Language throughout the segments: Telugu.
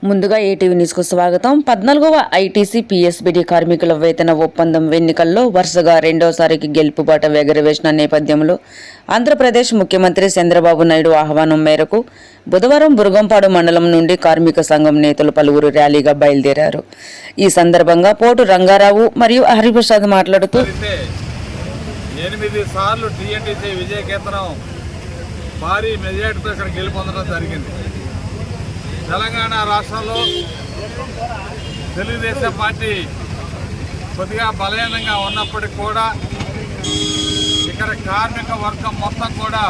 ముందుగా ఏటీవీ న్యూస్కు స్వాగతం. 14వ ఐటీసీ పీఎస్బీడీ కార్మికుల వేతన ఒప్పందం ఎన్నికల్లో వరుసగా రెండోసారికి గెలుపుబాట ఎగరవేసిన నేపథ్యంలో ఆంధ్రప్రదేశ్ ముఖ్యమంత్రి చంద్రబాబు నాయుడు ఆహ్వానం మేరకు బుధవారం బురుగంపాడు మండలం నుండి కార్మిక సంఘం నేతలు పలువురు ర్యాలీగా బయలుదేరారు. ఈ సందర్భంగా పోటు రంగారావు మరియు హరిప్రసాద్ మాట్లాడుతూ 8 సార్లు టీఎన్టీసీ విజయకేతనం భారీ మెజార్టీతో ఇక్కడ గెలుపొందడం జరిగింది. తెలంగాణ రాష్ట్రంలో తెలుగుదేశం పార్టీ కొద్దిగా బలహీనంగా ఉన్నప్పటికీ కూడా ఇక్కడ కార్మిక వర్గం మొత్తం కూడా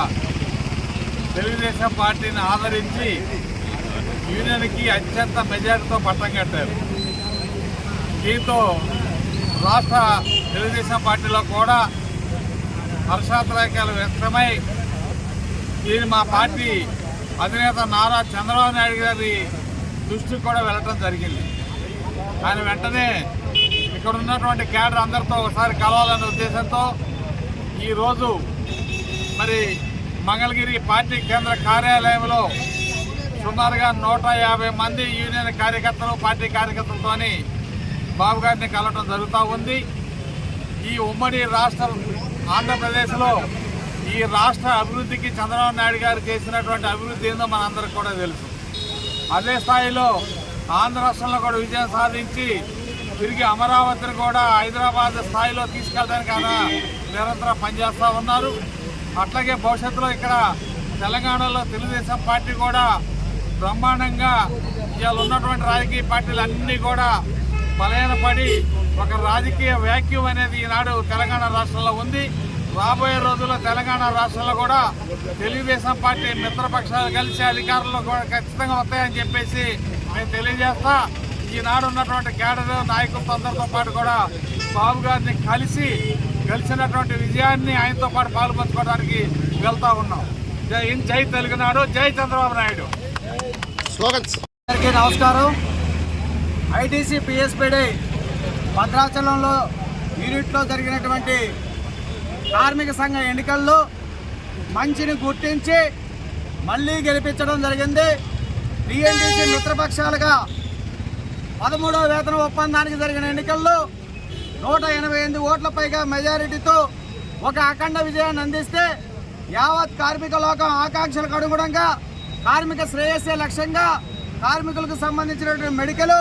తెలుగుదేశం పార్టీని ఆదరించి యూనియన్కి అత్యంత మెజార్టీతో పట్టం కట్టారు. దీంతో రాష్ట్ర తెలుగుదేశం పార్టీలో కూడా హర్షాతిరేకాలు వ్యక్తమై దీన్ని మా పార్టీ అధినేత నారా చంద్రబాబు నాయుడు గారి దృష్టికి కూడా వెళ్ళటం జరిగింది. ఆయన వెంటనే ఇక్కడ ఉన్నటువంటి క్యాడర్ అందరితో ఒకసారి కలవాలనే ఉద్దేశంతో ఈరోజు మరి మంగళగిరి పార్టీ కేంద్ర కార్యాలయంలో సుమారుగా 150 మంది యూనియన్ కార్యకర్తలు పార్టీ కార్యకర్తలతోని బాబు గారిని కలవటం జరుగుతూ ఉంది. ఈ ఉమ్మడి రాష్ట్ర ఆంధ్రప్రదేశ్లో ఈ రాష్ట్ర అభివృద్ధికి చంద్రబాబు నాయుడు గారు చేసినటువంటి అభివృద్ధి ఏందో మనందరికీ కూడా తెలుసు. అదే స్థాయిలో ఆంధ్ర రాష్ట్రంలో కూడా విజయం సాధించి తిరిగి అమరావతిని కూడా హైదరాబాద్ స్థాయిలో తీసుకెళ్ళడానికి ఆయన నిరంతరం పనిచేస్తూ ఉన్నారు. అట్లాగే భవిష్యత్తులో ఇక్కడ తెలంగాణలో తెలుగుదేశం పార్టీ కూడా బ్రహ్మాండంగా ఇవాళ ఉన్నటువంటి రాజకీయ పార్టీలు అన్నీ కూడా బలహీనపడి ఒక రాజకీయ వ్యాక్యూమ్ అనేది ఈనాడు తెలంగాణ రాష్ట్రంలో ఉంది. రాబోయే రోజుల్లో తెలంగాణ రాష్ట్రంలో కూడా తెలుగుదేశం పార్టీ మిత్రపక్షాలు కలిసి అధికారంలో కూడా ఖచ్చితంగా వస్తాయని చెప్పేసి మేము తెలియజేస్తా. ఈనాడు ఉన్నటువంటి కేడర్ నాయకులతో అందరితో పాటు కూడా బాబు గారిని కలిసినటువంటి విజయాన్ని ఆయనతో పాటు పాల్పంచుకోవడానికి వెళ్తా ఉన్నాం. జై హింద్, జై తెలుగునాడు, జై చంద్రబాబు నాయుడు. అందరికీ నమస్కారం. ఐటీసీ పీఎస్బీడీ భద్రాచలంలో యూనిట్లో జరిగినటువంటి కార్మిక సంఘ ఎన్నికల్లో మంచిని గుర్తించి మళ్ళీ గెలిపించడం జరిగింది. టీఎన్టీసీ మిత్రపక్షాలుగా 13వ వేతన ఒప్పందానికి జరిగిన ఎన్నికల్లో 188 ఓట్ల పైగా మెజారిటీతో ఒక అఖండ విజయాన్ని అందిస్తే యావత్ కార్మిక లోకం ఆకాంక్షలకు అనుగుణంగా కార్మిక శ్రేయస్సే లక్ష్యంగా కార్మికులకు సంబంధించినటువంటి మెడికల్